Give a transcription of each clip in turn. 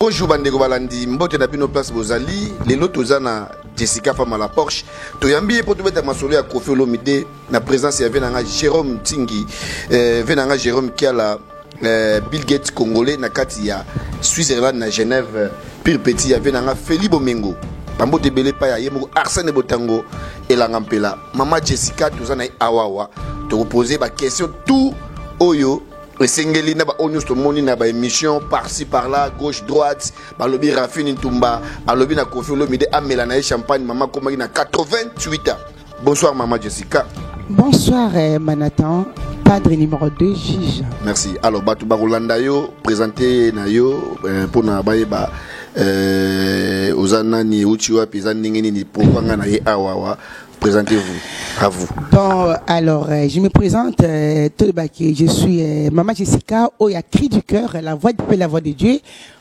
Bonjour Bandeko Balandi, mbote na bino place bozali, lelo tozana Jessica femme à la Porsche. Toyambi pour trouver ta masolo ya Koffi Olomide na présence ya venanga Jérôme Tingi, venanga Jérôme qui a la Bill Gates congolais na kati ya Switzerland na Genève, pire petit ya venanga Feli Bomengo. Bambote belé pa ya yemo Arsène Botango et la ngampela. Maman Jessica tozana awawa, te reposer ba question tout oyo. Le Sengeli n'a pas onus to moni na ba émission par-ci par-là, gauche droite, ba lobby Rafine Ntumba, ba lobby na Koffi Olomide amela na champagne maman Komaki na 88 ans. Bonsoir maman Jessica. Bonsoir Manhattan, padre numéro 2 juge. Merci. Alors batu barolanda yo présenté na yo pour na bayeba ozana ni uchiwa pizani ngeni ni pokanga na ye awawa. Présentez-vous, à vous. Bon, alors, je me présente, je suis Maman Jessica, où il y a cri du cœur, la voix du peuple, la voix de Dieu.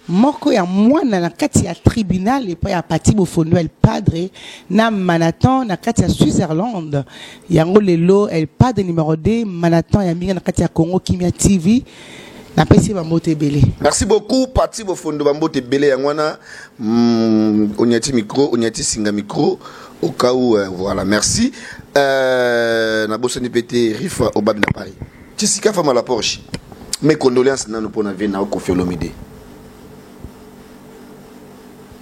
Moko ya moi na nakati ya tribunal et pas ya parti bofonduel padre na Manhattan na kati ya Switzerland. Yango lelo el padre numéro 2 Manhattan ya minga na kati ya Congo Kimia TV. Na pesi bambote belé. Merci beaucoup parti bofondo bambote belé yangwana onyati micro, onyati singa micro. Au cas où, voilà, merci. Na bosani pété Rifa au Bab na Paris. Jessica femme à la Porsche. Mes condoléances na nous pour na vie na Koffi Olomide.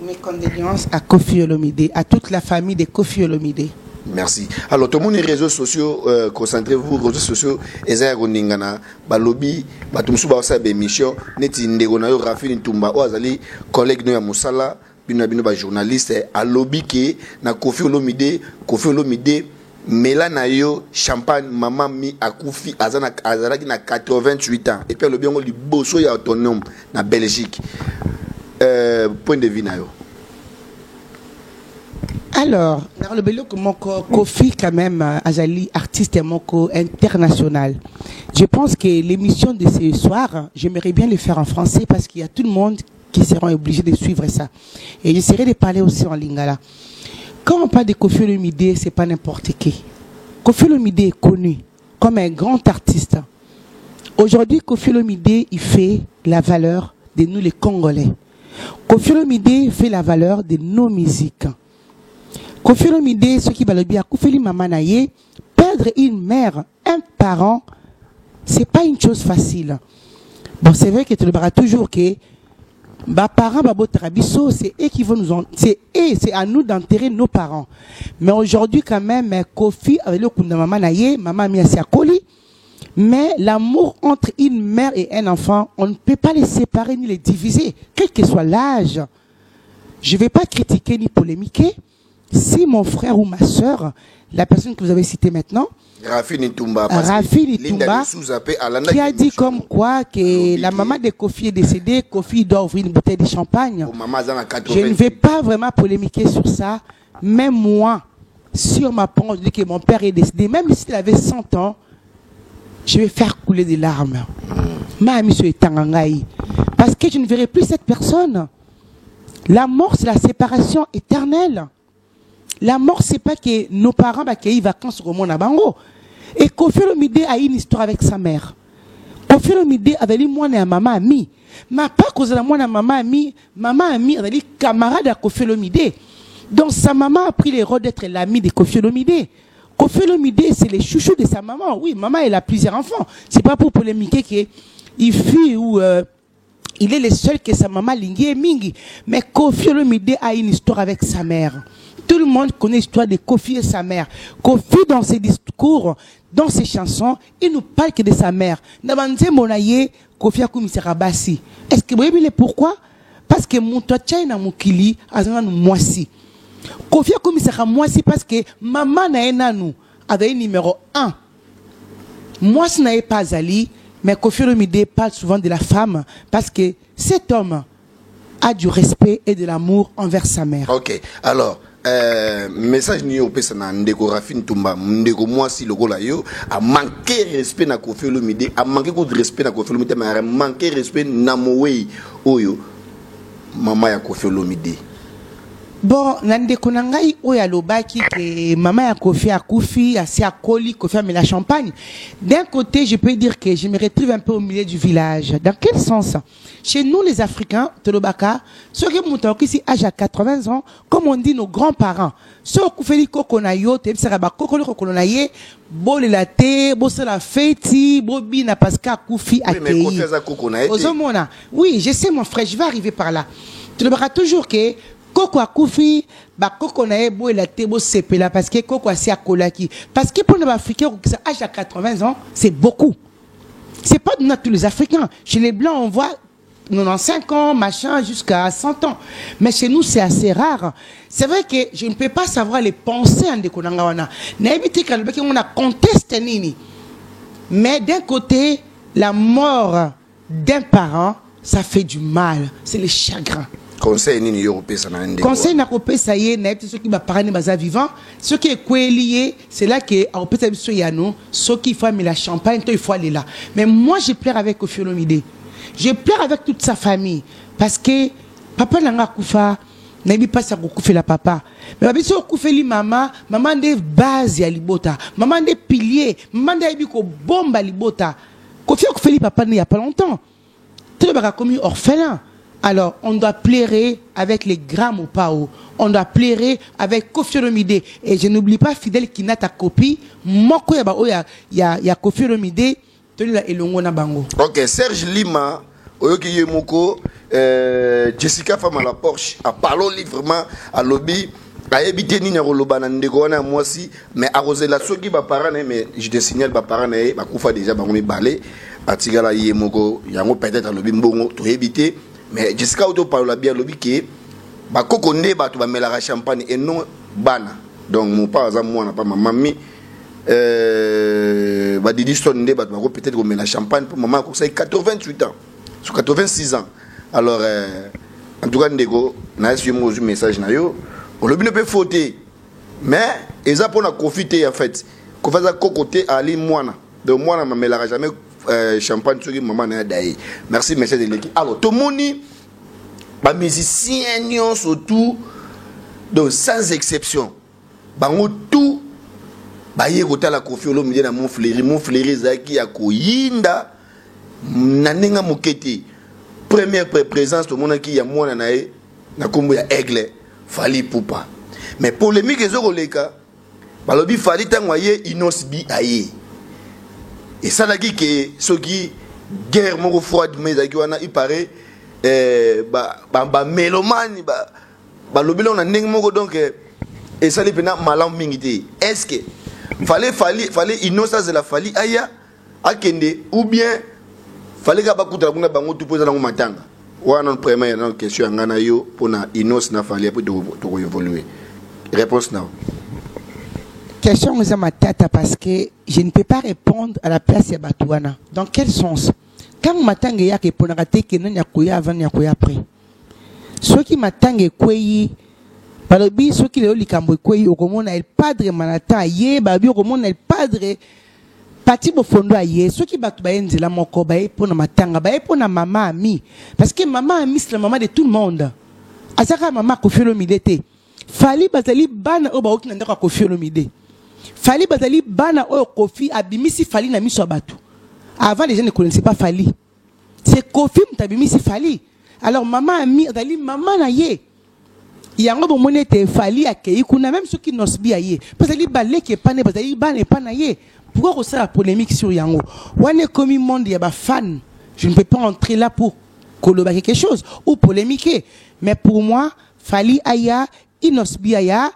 Mes condoléances à Koffi Olomide, à toute la famille de Koffi Olomide. Merci. Alors, tout le monde les réseaux sociaux, concentrez-vous, réseaux sociaux, Ezaya Roningana, Balobi, Batumsu Bawasa Bémission, Neti Ndegonayo, Rafine Ntumba, Oazali, collègue Noya Moussala, Bino ba journaliste, à lobby qui na Koffi Olomide, Mélana yo, champagne, maman mi akoufi, azalaki na 88 ans. Et puis, le bien, on li bosso ya autonome, na Belgique. Point de vue na yo. Alors, dans le bélo que mon Koffi quand même Azali artiste et mon international. Je pense que l'émission de ce soir, j'aimerais bien le faire en français parce qu'il y a tout le monde qui seront obligés de suivre ça. Et j'essaierai de parler aussi en lingala. Quand on parle de Koffi Olomide, c'est pas n'importe qui. Koffi Olomide est connu comme un grand artiste. Aujourd'hui, Koffi Olomide, il fait la valeur de nous les Congolais. Koffi Olomide fait la valeur de nos musiques. Koffi Olomide, ce qui va le bien, Koffi Mamanaye, perdre une mère, un parent, c'est pas une chose facile. Bon, c'est vrai que tu le verras toujours que bah parents babo trabisso, c'est eux qui vont c'est à nous d'enterrer nos parents. Mais aujourd'hui quand même Koffi avec le kunda Mamanaye, maman mia siakoli, mais l'amour entre une mère et un enfant, on ne peut pas les séparer ni les diviser, quel que soit l'âge. Je vais pas critiquer ni polémiquer. Si mon frère ou ma soeur, la personne que vous avez citée maintenant, Rafine Ntumba, qui a dit comme quoi que la maman de Koffi est décédée, Koffi doit ouvrir une bouteille de champagne. Je ne vais pas vraiment polémiquer sur ça, même moi, sur ma parole, je dis que mon père est décédé, même s'il avait 100 ans, je vais faire couler des larmes. Parce que je ne verrai plus cette personne. La mort, c'est la séparation éternelle. La mort, c'est pas que nos parents vont accueillir vacances au monde à Bango. Et Koffi Olomide a une histoire avec sa mère. Koffi Olomide avait dit moi et maman ami. Mais pas cause de moi et maman ami avait dit camarade à Koffi Olomide. Donc sa maman a pris le rôle d'être l'ami de Koffi Olomide. Koffi Olomide, c'est les chouchous de sa maman. Oui, maman, elle a plusieurs enfants. C'est pas pour polémiquer qu'il fuit ou il est le seul que sa maman lingue mingi. Mais Koffi Olomide a une histoire avec sa mère. Tout le monde connaît l'histoire de Koffi et sa mère. Koffi, dans ses discours, dans ses chansons, il nous parle que de sa mère. Nabanze Monaye, Koffi a commis Rabassi. Est-ce que vous voyez pourquoi? Parce que mon toitcha na mukili, azana moisi. Koffi a commis moisi parce que maman na nous avait numéro 1. Moi, ce n'est pas Ali, mais Koffi Olomide parle souvent de la femme parce que cet homme a du respect et de l'amour envers sa mère. Ok, alors. Message ni au pesana ndeko Rafine Ntumba ndeko moi si logo la yo a manqué respect na Koffi Olomide a manqué de respect na Koffi Olomide mais a manqué respect na mowe oyo mama ya Koffi Olomide. Bon, nande konangai oya lobaki que maman a Kofi a Koufi, a si a Koli, Kofi a mis la champagne. D'un côté, je peux dire que je me retrouve un peu au milieu du village. Dans quel sens? Chez nous, les Africains, Tolobaka, ceux qui montent ici âge à 80 ans, comme on dit nos grands-parents, ceux qui font les coconayo, te bisaraba kokolo kokonaye, bo le latte, bo se la fête, bo bina parce qu'à Koufi a Kei. Oui, je sais mon frère, je vais arriver par là. Tolobaka toujours que Koko a Koufi, ba Koko na ebo la tebo sepela parce que Koko a si a kolaki. Parce que pour les Africains qui sont âge à 80 ans, c'est beaucoup. C'est pas de tous les Africains. Chez les Blancs, on voit 95 ans, machin, jusqu'à 100 ans. Mais chez nous, c'est assez rare. C'est vrai que je ne peux pas savoir les pensées en Dekonangawana. N'habitez qu'à on a contesté Nini. Mais d'un côté, la mort d'un parent, ça fait du mal. C'est le chagrin. Conseil ni européen ça n'a conseil na kopé ça y est na ceux qui va parler baza vivant ceux qui est lié c'est là que européen ça biso yano ceux qui font la champagne toi il faut aller là mais moi je pleure avec Koffi Olomide je pleure avec toute sa famille parce que papa nanga kufa na bi pas ça kufa la papa mais biso kufa li maman de base ya libota maman de pilier maman de bi ko bomba libota Koffi li papa il y a pas longtemps tout le baga comme orphelin. Alors, on doit pleurer avec les grands ou pas. On doit pleurer avec Koffi Olomide. Et je n'oublie pas Fidèle qui n'a ta copie. Moko ya Koffi Olomide. Ok, Serge Lima, Oyoki Moko, Jessica Fama la Porsche, a parlé vraiment à lobby. A évité ni Roloba Nandegona, moi aussi, mais à Rosella Soki, mais je te signale, ma Koufa déjà, balé, à Tigala Yemoko, Yango peut-être à lobby Mbongo, tu éviter. Mais Jessica Auto parle bien lobby que ba koko ne ba to ba mela champagne et non bana donc mon pas moi n'a pas ma mamie ba Didi Stone ne ba peut-être mela champagne pour maman ça 88 ans sur 86 ans alors en tout cas ndeko na su mo message na yo on lobby ne peut fauter mais eza pour na profiter en fait ko faza kokoté ali mwana donc moi na mela jamais champagne sur maman na daï merci monsieur de l'équipe alors tout le monde ba musiciens surtout donc sans exception bango tout ba yekota la Koffi Olomide na mon fléri zaki ya koyinda nanenga mokete première présence tout le monde qui ya mwana na kombo ya aigle Fally Ipupa mais polémique ezoleka balobi Fally tangwaye inosbi aye. Et ça n'a dit que ceux qui guerre mon froide mais il paraît mélomane lobby on a n'engo donc et ça les pena malam mingité est-ce que fallait innocence de la Fally aya akende ou bien fallait que bakuta kuna bango tout poser dans matanga wana première question ngana yo pona innocence na Fally pour to évoluer réponse now. Question est ma tête parce que je ne peux pas répondre à la place de Batouana. Dans quel sens? Quand m'attendent ya que pour n'arrêter que non yakuya avant yakuya après. Ceux qui m'attendent kwei, par le bis ceux qui le likambo kwei au commun el padre manata ye babi au commun el padre parti au fond aye ceux qui battu baenze la moko bae pour na matanga bae pour na maman ami parce que maman ami c'est la maman de tout le monde. Azaka maman Koffi Olomide te. Fally bazali bana oba okina ndaka Koffi Olomide. Fally bazali bana oyo Koffi abimisi Fally na miso abatu. Avant les gens ne connaissaient pas Fally. C'est Koffi m'tabimisi Fally. Alors maman ami bazali maman na ye. Yango bo monete Fally akei kuna même ceux qui nosbi aye. Bazali balé qui pas né bazali bana pas na ye. Pourquoi ça la polémique sur yango? Wane komi monde ya ba fan. Je ne peux pas entrer là pour colober quelque chose ou polémiquer. Mais pour moi Fally aya inosbi aya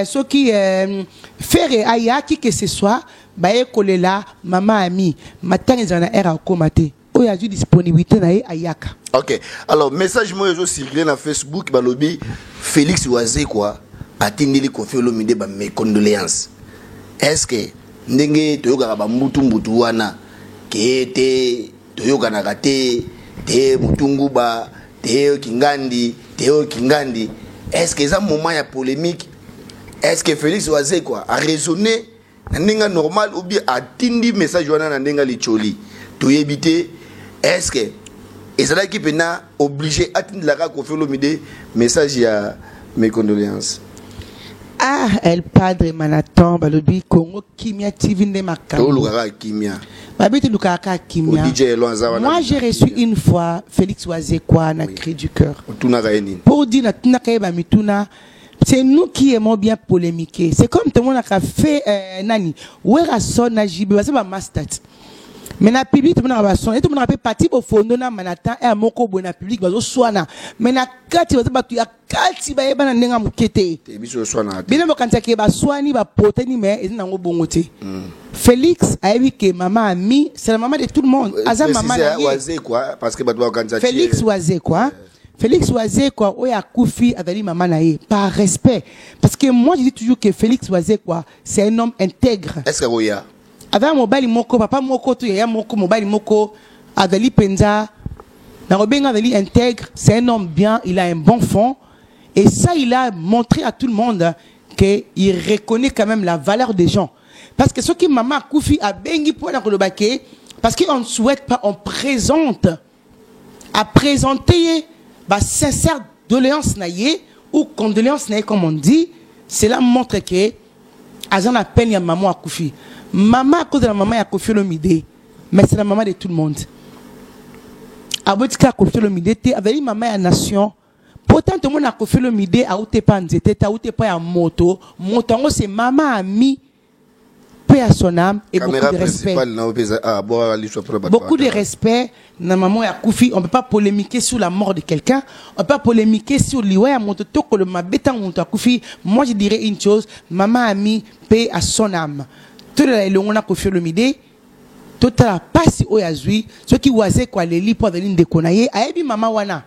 ceux qui faire aya qui que ce soit bae kolela maman ami matanga zana era komate o ya disponibilité na ayaka. OK alors message moi je circuler na Facebook balobi Félix Oazé quoi atindeli Koffi Olomide ba mes condoléances est-ce que ndenge toyoka ba mbutu wana kete toyoka na kate te mutungu ba te kingandi est-ce que ça moment ya polémique est-ce que Félix Oazé quoi a raisonné ndinga normal ou bien a tindi message wana na ndinga licholi to éviter est-ce que et ça là qui pena obligé atteindre la Koffi Olomide message ya Mes condoléances. Ah, El Padre Manatan, balobi Congo Kimia TV de Makam. Kimia. Moi, j'ai reçu une fois Félix Wazekwa, na cri du cœur. Pour dire, c'est nous qui aimons bien polémiquer. C'est comme tout le monde a fait nani. Où est son najibi? C'est pas master. Mais na public tout le monde a son. Et tout le monde a fait partie au fond de na manatan et à mon cobo na public bazo soana. Mais na kati bazo batu ya kati ba yeba na nenga mukete. Biso soana. Bina bakanta ke ba soani ba poteni mais ils n'ont bongote. Félix a dit que maman a mis, c'est la maman de tout le monde. Aza maman quoi parce que bato bakanta. Félix Wazekwa. Félix Wazekwa, oya koufi avec maman naïe par respect. Parce que moi je dis toujours que Félix Wazekwa c'est un homme intègre. Est-ce que oya? Avec mobile moko papa moko to ya moko mobile moko Adali Penza na robenga Adali intègre, c'est un homme bien, il a un bon fond et ça il a montré à tout le monde que il reconnaît quand même la valeur des gens. Parce que ce qui maman Koufi a bengi pour la kolobake parce qu'on ne souhaite pas on présente à présenter bah sincère doléance naïe ou condoléance naïe comme on dit, cela montre que Azan a peine ya maman Koufi. Maman à cause de la maman a Koffi Olomide, mais c'est la maman de tout le monde. Abotika Koffi Olomide te avec maman à nation. Pourtant tout le monde a Koffi Olomide a outé pas nzete, ta outé pas à moto. Motango c'est maman ami paix à son âme et beaucoup de respect. Beaucoup de respect. Na maman ya Koufi, on peut pas polémiquer sur la mort de quelqu'un, on peut pas polémiquer sur l'Iwa à moto to le mabeta monta Koufi. Moi je dirais une chose, maman ami paix à son âme. Tout le monde a Koffi Olomide, tout la passe au yazui, ceux qui oisaient quoi les lits pour venir de konaye, ayebi maman wana.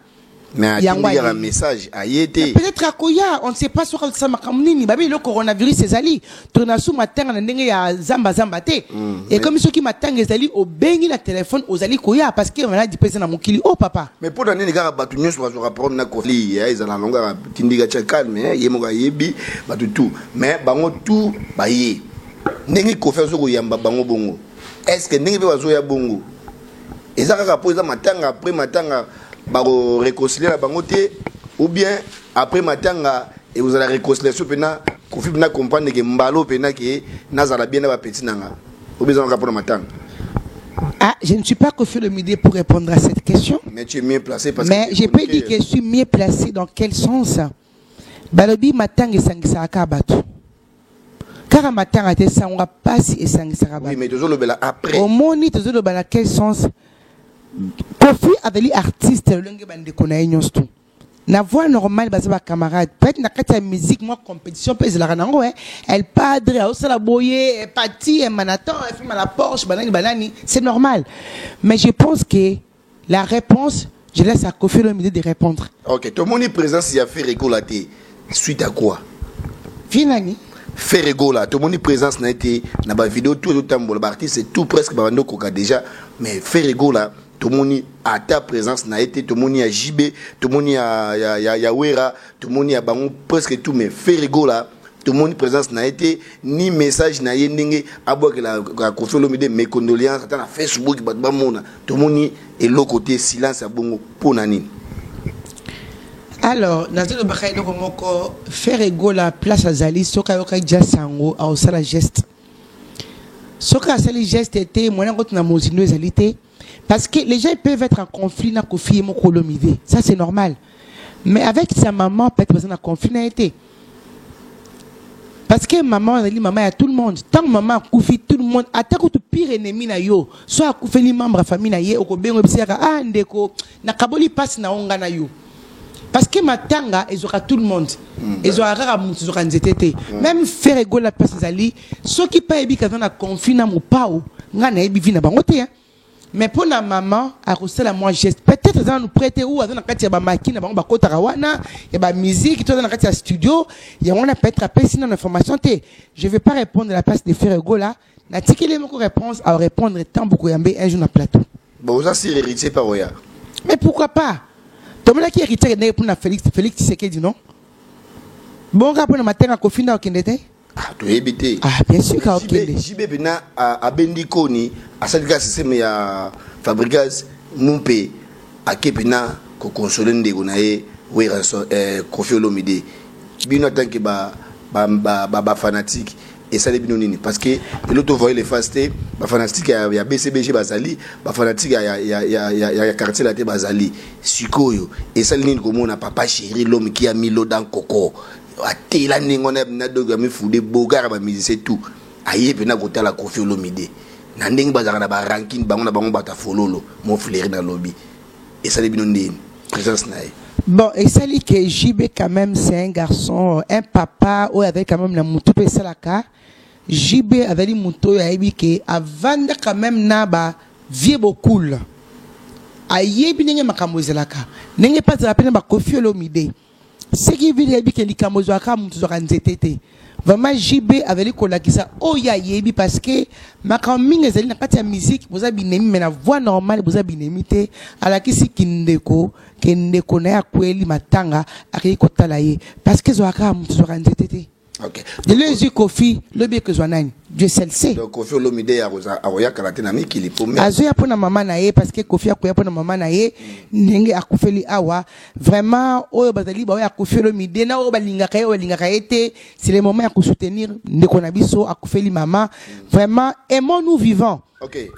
Mais il y a un message à yété. Peut-être à Koya, on ne sait pas sur quoi ça m'a kamuni, babi le coronavirus c'est ali. Tourna sous matin na ndenge ya zamba zambate. Et comme ceux qui m'attendent les ali au bengi la téléphone aux ali Koya parce que on a dit personne na mokili oh papa. Mais pour donner les gars batu nyos sur rapport na Kofi, ils ont la longueur tindiga tchakal mais yemoga yebi batu tout. Mais bango tout baye. Nengi Kofi zo yamba bango bongo. Est-ce que nengi va zo ya bongo? Et ça ka poser matanga après matanga baro réconcilier la bangote ou bien après matanga et vous allez réconcilier sur pena Kofi na comprendre que mbalo pena que nazala bien na petit nanga. Ou bien on va pour matanga. Ah, je ne suis pas Koffi Olomide pour répondre à cette question. Mais tu es mieux placé parce mais je peux dire que je suis mieux placé dans quel sens? Balobi matanga sangisa akabatu. Car matanga te sanga pasi et sangisa akabatu. Oui, mais toujours le bela après. Au moni toujours le bela quel sens? Kofi avec les artistes le langue bande konaye nyonsto. Na voix normale bazaba camarade. Peut-être na kati musique moi compétition pèse la ranango hein. Elle padre au sala boyer parti manatan elle fait la Porsche banani c'est normal. Mais je pense que la réponse je laisse à Koffi Olomide de répondre. OK, tout le monde est présent s'il y a fait régolater suite à quoi? Finani fait régola tout le monde est présent n'a été na ba vidéo tout le temps bon artiste c'est tout presque bando koka déjà mais fait régola tout le monde à ta présence n'a été tout le monde a JB tout le monde ya Wera tout le monde a bango presque tout mais fait rigola tout le monde présence n'a été ni message n'a yendenge abo que la Koffi Olomide mes condoléances dans Facebook ba mona tout le monde est l'autre côté silence à bongo pour nani. Alors nazelo bakay donc moko faire rigola place à Zali soka yoka jasango au sala geste soka sali geste était moi na na mozino ezalité. Parce que les gens peuvent être en conflit dans Koffi et Moko Olomide. Ça, c'est normal. Mais avec sa maman, peut-être en conflit n'a été. Parce que maman, elle dit maman à tout le monde. Tant que maman a Koffi, tout le monde. Attends que pire ennemi na yo. Soit Koffi les membres de la famille na ye, ou bien ah ndeko, na kaboli passe na onga na yo. Parce que matanga, ils aura tout le monde. Ils aura rare ils aura nzete. Même faire rigoler la place zali, ceux qui pas ébi quand on a conflit na mo pao, nga na ébi vina bangote hein. Mais pour la maman, à reçu la moi geste. Peut-être qu'ils nous prêter ou à dans la ba machine, ba ba kota rawana, et ba musique, tout dans la studio, il y a on a peut-être appelé sinon l'information té. Je vais pas répondre à la place de faire Gola. Na tikele moko réponse à répondre tant beaucoup yambe un jour na plateau. Bon ça c'est hérité par Oya. Mais pourquoi pas? Tout le monde qui hérité pour na Félix Tshisekedi non? Bon rapport na matin à Koffi na okendete. Ah, tu es habité. Ah, bien sûr, quand JB Bena à Bendikoni, à cette gaz, c'est mais à Fabrigas, Mumpe, à Kepina, qu'on console de Gonae, Koffi Olomide. bino tant que ba fanatique et ça les bino nini parce que l'autre voyait les fastés ba fanatique ya BCBG bazali ba fanatique ya quartier la te bazali sikoyo et ça nini comme on a papa chéri l'homme qui a mis l'eau dans coco atela ningo na doga mi fude bogara ba musicien tout aye pena kota la Koffi Olomide na ndenge bazaka na ba ranking bango na bango bata fololo mon fléri na lobby et ça les bino nini présence nae. Bon, et ça dit que JB quand même c'est un garçon, un papa ou avec quand même la moutou pe salaka. JB avait dit moutou ya ebi que avant quand même na ba vie beaucoup. Ayebi nenge makamozelaka. Nenge pas de rappel ba Koffi Olomide. Ce qui veut dire que likamozoaka moutou zo kanzetete. Vraiment JB avait dit kolakisa oh ya yebi parce que makaming ezali na kati ya musique boza binemi mais na voix normale boza binemi te alakisi kindeko kendeko na ya kweli matanga akei kotala ye parce que zoaka moutou zo kanzetete. OK. De les Koffi lobi que zonani Dieu seul sait. Donc Koffi Olomide ya roya kalatena mi kili pour azoya pona mama na ye parce que Koffi akoya pona mama na ye ndenge akufeli awa vraiment oyo bazali ba oya Koffi Olomide na oyo balingaka ye te c'est le moment ya soutenir ndeko na biso akufeli mama vraiment aimons-nous vivants. OK.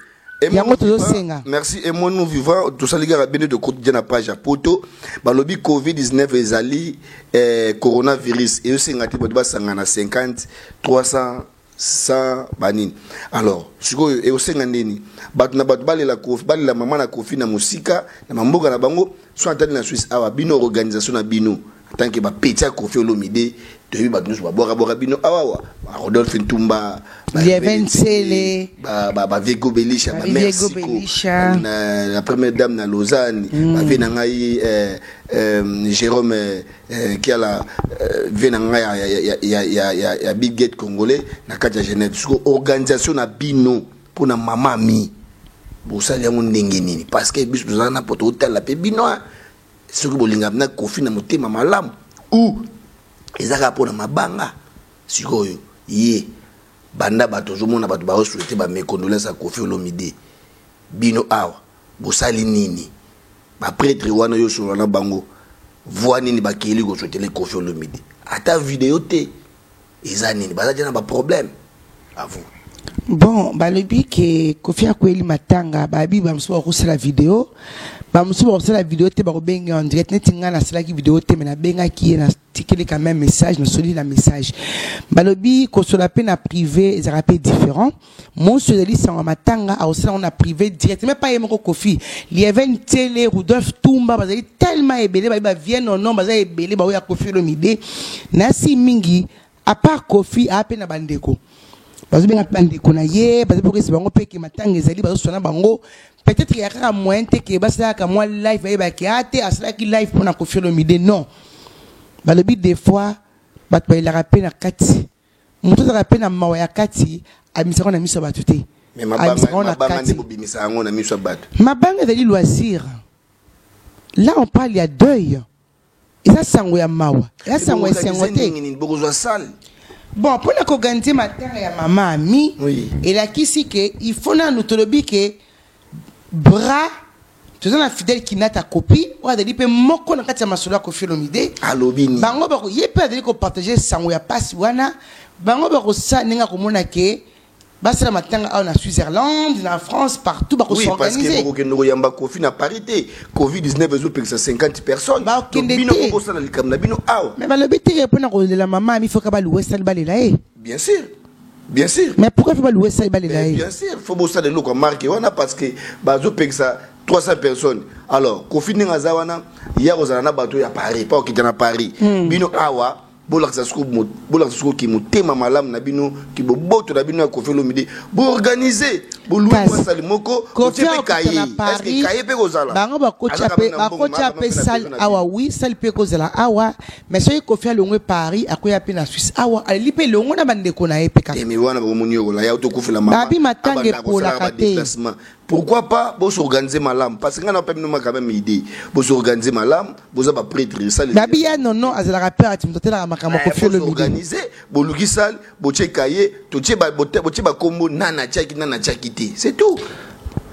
Merci et moi nous vivons tout ça les gars bien de côté na page à poto balobi Covid-19 ezali coronavirus et aussi ngati boto basangana 50 300 100 banini alors sikoyo et aussi ngandeni batu na batu balela Koffi balela mama na Koffi na musika na mamboka na bango so antani na Suisse awa bino organisation na bino tant que ba petit Koffi Olomide de ba nous ba bora bino awa Rodolphe Ntumba Lievensele ba Viego Belisha ba Mexico la première dame na Lausanne ba venangai Jérôme qui a la venangai ya Big Gate congolais na kati ya Genève siko organisation na bino pour na mama mi bosali yango ndenge nini parce que biso tozana poto hotel la pe bino ce que bolinga na Koffi na motema malamu ou ezaka pona mabanga sikoyo ye banda bato zomona bato ba souhaiter ba mécondoléances à Koffi Olomide bino awa bosali nini ba prêtre wana yo sur na bango voix nini ba keli go souhaiter le Koffi Olomide ata vidéo te eza nini baza na ba problème à vous. Bon balobi que Koffi akweli matanga babi bamso ko la vidéo bamso ko la vidéo te ba ko benga en direct netinga na sala ki vidéo te mais na benga ki na tikeli quand même message na soli la message balobi ko sur la peine à privé ezara pe différent mon soli sans matanga a aussi on a privé direct mais pas yemo Koffi il y avait une télé Rudolph Tumba bazali tellement ebelé ba vienne non bazali ebelé ba ya Koffi Olomide na si mingi à part Koffi a peine na bandeko bazo benga bandeko na ye bazo pour que bango pe ki matanga ezali bazo sona bango peut-être ya ka moyen te ke basa ka moi live ba ki ate asala ki live pour na Koffi Olomide non balobi des fois bat ba il rappelle na kati muto rappelle na mawa ya kati amisako na miso batute mais mabanga ne bobimisa ngo na miso bato mabanga ezali loisir là on parle il y a deuil et ça sango ya mawa ya sango esengote ngini bokozwa sale. Bon, pour la organiser ma terre et maman ami, oui. Et là qui c'est que il faut na nous te le que bras, tu sais la fidèle qui n'a ta copie, ou a dit pe moko na kati masolo Koffi Olomide. Alobini. Bango ba ko yepe de ko partager sango ya passe wana, bango ba ko sa ninga ko mona ke basa la matanga en Suisse-Irlande, en France, partout ba ko s'organiser. Parce que pour que nous yamba Koffi na parité, Covid-19 veut que 50 personnes. Ba ko bino ko sa na likamna bino aw. Mais ba le bété répondre ko la maman, il faut ka ba louer ça le balé là. Bien sûr. Bien sûr. Mais pourquoi il faut pas louer ça le balé là? Bien sûr, faut bosser de l'eau comme marqué wana parce que bazo ça 300 personnes. Alors, Koffi ninga zawana, hier aux ana bateau ya Paris, pas au kitana Paris. Bino awa bolakisa suko ki motema malamu na bino ki boboto na bino ya Koffi Olomide bo organiser bo louer kwa sali moko Koffi kaye est-ce que kaye pe kozala bango ba kocha pe sal awa oui sal pe kozala awa mais soki Koffi alongwe Paris akoya pe na Suisse awa ali pe longo na bandeko na epeka mais wana ba moni yo la ya to kufela mama babi matange pour la kate. Pourquoi pas bo s'organiser malam parce que ngana pa bino quand même idée bo s'organiser malam bo za ba prêtre ça babi ya non azala rappeur atimtotela makambo Koffi Olomide organiser bo luki sal bo chekaye to che ba kombo nana chaki te c'est tout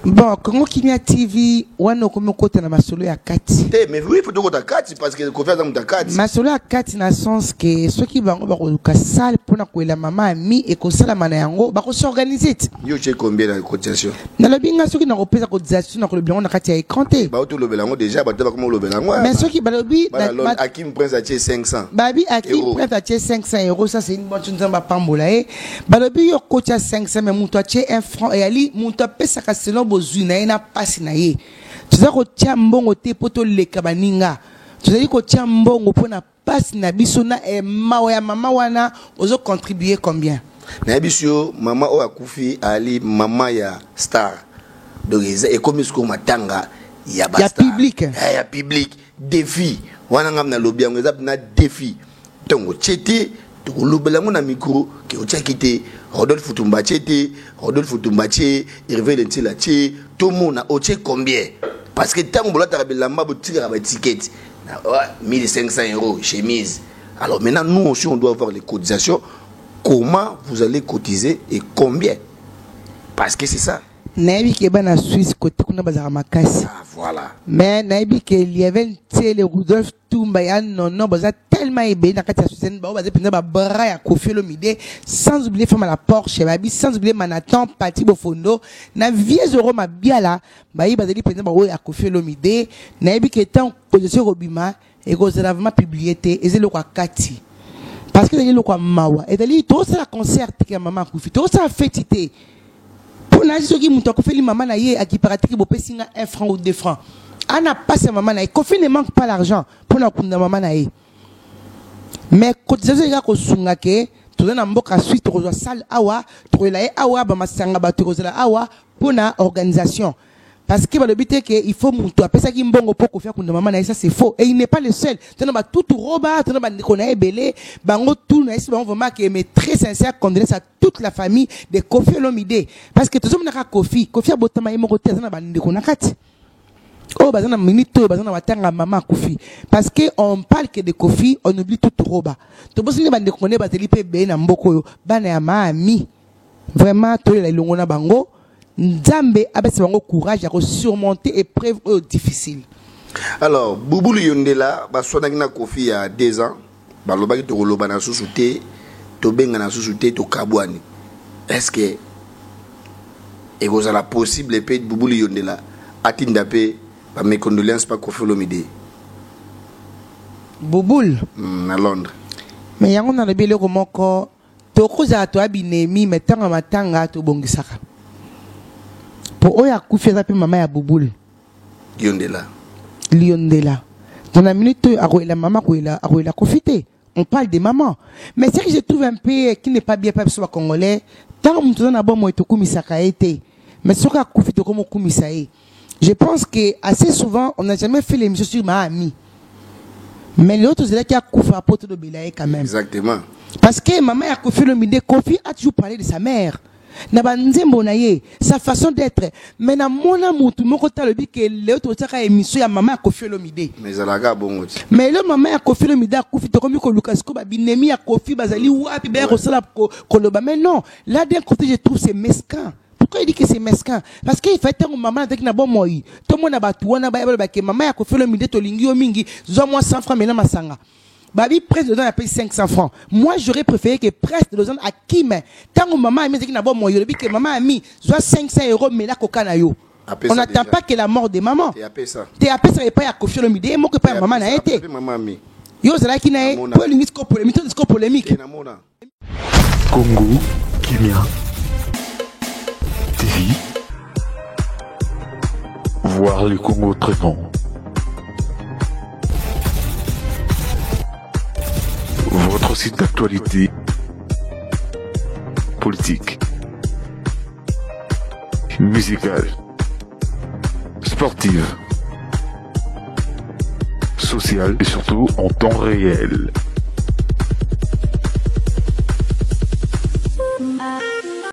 Bon, Congo Kimia TV, wana komo kota na masolo ya kati. Mais oui, il faut que kati parce que Kofi Aza muta kati. Masolo ya kati na sens que ceux qui bango ba ko kasal pona ko la mama ami et ko sala mana yango ba ko s'organiser. Yo che combien la cotisation? Na le binga ceux qui na ko pesa cotisation na ko le bingo na kati ya écranté. Ba to lobelango déjà ba to ba comme lobelango. Mais ceux qui ba lobi Hakim Prince a 500. Babi Hakim Prince a 500 €, ça c'est une bonne chose ba pambola e. Ba lobi yo cotia 500 mais muto a 1 franc et ali muto pesa ka selon bozuna na pasi na ye. Tu sais ko tia mbongo te poto leka baninga. Tu sais ko tia mbongo pona pasi na biso na e mawa ya mama wana ozo contribuer combien? Na biso mama o akufi ali mama ya star. Donc et comme ce qu'on matanga ya basta. Ya public. Ya public défi. Wana ngam na lobby ngo za na défi. Tongo chete to lobelango na micro ke o tia kité Rodolphe Futumba Tchete, Rodolphe Futumba Tché, Hervé Lentila Tché, tout le monde a oché combien? Parce que tant que vous avez la main, vous tirez la ticket. 1500 € chemise. Alors maintenant, nous aussi, on doit avoir les cotisations. Comment vous allez cotiser et combien? Parce que c'est ça. Naibi ke bana Suisse côté kuna bazara makasi. Ah voilà. Mais naibi ke liavel tele Rudolph Tumba ya non baza tellement ébé na kati ya Suisse ba baza penza ba bra ya Koffi Olomide sans oublier femme à la Porsche babi sans oublier Manatan Pati Bofondo na vieux euro ma biala ba yi bazali penza ba ya Koffi Olomide naibi ke tant position robima et ko zala vraiment publié ezelo kwa kati. Parce que ezelo kwa mawa et dali to ça concert ke maman Koffi to ça fêtité. Pour n'a pas qui Koffi li maman na ye a qui pratique bo pesinga 1 franc ou 2 francs. Ana passe maman na ye. Koffi ne manque pas l'argent pour na kunda maman na ye. Mais cotisation ya ko sunga ke to na mboka suite to zo salle awa to la ye awa ba masanga ba to zo la awa pour na organisation. Parce que le but est que il faut monter après ça qui mbongo pour Koffi kunda maman na ye, ça c'est faux et il n'est pas le seul. Tena ba tout roba tena ba ndikona ebele bango tout na esi bango vraiment que mais très sincère condoléances à toute la famille de Koffi Olomide parce que tous na Koffi abotama yemo kote na ba ndikona kati. Oh bazana minito bazana watanga maman Koffi parce que on parle que de Koffi on oublie tout roba. To bosi ba ndikona ba teli pe be na mboko yo bana ya mami vraiment to la ilongo na bango. Nzambe abese bango courage à surmonter épreuves difficiles. Alors, Boubou Yondela, basonaki na Koffi il y a 2 ans, balobaki to koloba na susute, to benga na susute to kabwani. Est-ce que et vous avez la possible paix de Boubou Yondela atinda pe ba mes condoléances pas Koffi Olomide. Bouboul à Londres. Mais yango na lebele ko moko to koza to abinemi metanga matanga to bongisaka. Pour oya Koffi za pe mama ya Bouboul Yondela. Liondela. Dans la minute la maman la Koffi. On parle des mamans. Mais ce que je trouve un peu qui n'est pas bien pas sur congolais, tant que nous avons bon to kumisaka été. Mais ce que Koffi to comme kumisae. Je pense que assez souvent on n'a jamais fait l'émission sur ma amie. Mais l'autre c'est là qui a Koffi à porte de Belaye quand même. Exactement. Parce que maman ya Koffi Olomide, Koffi a toujours parlé de sa mère. Sa façon d'être. Mais na mona mutu moko talobi ke leo to tsaka émission ya maman ya Koffi Olomide. Mais alaga bongo. Mais le maman ya Koffi Olomide a Koffi to komi ko Lucas ko ba binemi ya Koffi bazali wapi ba ko sala ko loba. Mais non, là d'un côté je trouve c'est mesquin. Pourquoi il dit que c'est mesquin? Parce qu'il fait tant maman avec na bon moi. Tout le monde a battu wana ba ke maman ya Koffi Olomide to lingi o mingi zo moi 100 francs mais na masanga. Babi presse de a payé 500 francs. Moi j'aurais préféré que presse de l'ozan à qui mais tant que maman a mis que bon moi que maman a mis soit 500 € mais là coca yo. On n'attend pas que la mort de maman. T'es appelé ça. T'es appelé ça et pas à Koffi Olomide moi que pas maman n'a été. Maman mi. Yo zala qui n'a pas le discours polémique. Congo Kimia TV. Voir le Congo autrement. Votre site d'actualité politique, musicale, sportive, sociale et surtout en temps réel.